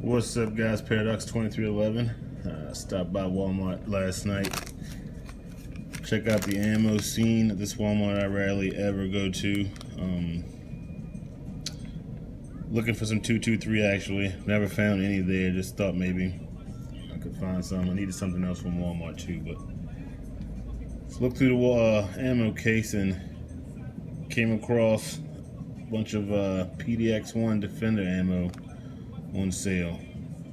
What's up, guys? PDX1 stopped by Walmart last night. Check out the ammo scene at this Walmart I rarely ever go to. Looking for some 223 actually. Never found any there. Just thought maybe I could find some. I needed something else from Walmart too, but let's look through the ammo case and came across a bunch of PDX1 Defender ammo on sale.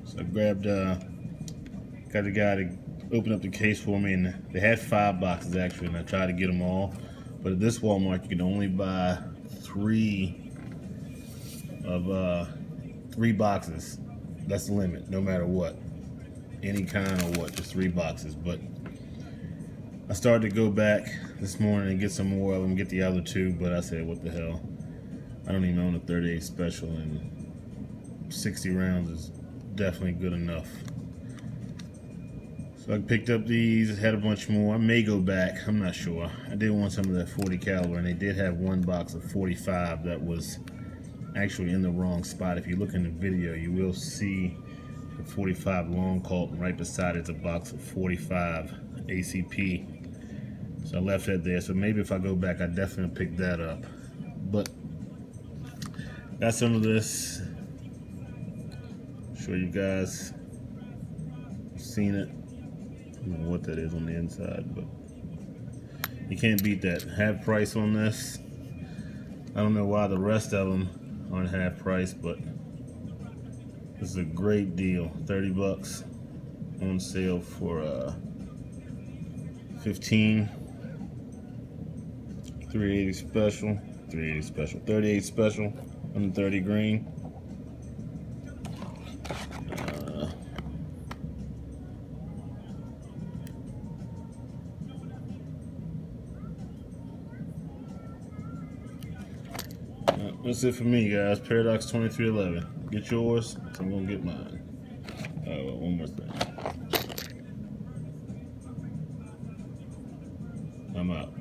So I grabbed, got the guy to open up the case for me, and they had 5 boxes actually, and I tried to get them all. But at this Walmart, you can only buy 3 boxes. That's the limit, no matter what, any kind or what, just 3 boxes. But I started to go back this morning and get some more of them, get the other 2, but I said, what the hell? I don't even own a 38 special, and 60 rounds is definitely good enough. So I picked up these, had a bunch more. I may go back, I'm not sure. I did want some of that 40 caliber, and they did have 1 box of 45 that was actually in the wrong spot. If you look in the video, you will see the 45 long Colt, and right beside it's a box of 45 ACP. So I left that there, so maybe if I go back I definitely pick that up. But got some of this. Show you guys. Seen it. I don't know what that is on the inside, but you can't beat that. Half price on this. I don't know why the rest of them aren't half price, but this is a great deal. 30 bucks on sale for 15. 380 special. 380 special. 38 special. 130 green. That's it for me, guys. PDX1 Get yours, so I'm gonna get mine. One more thing. I'm out.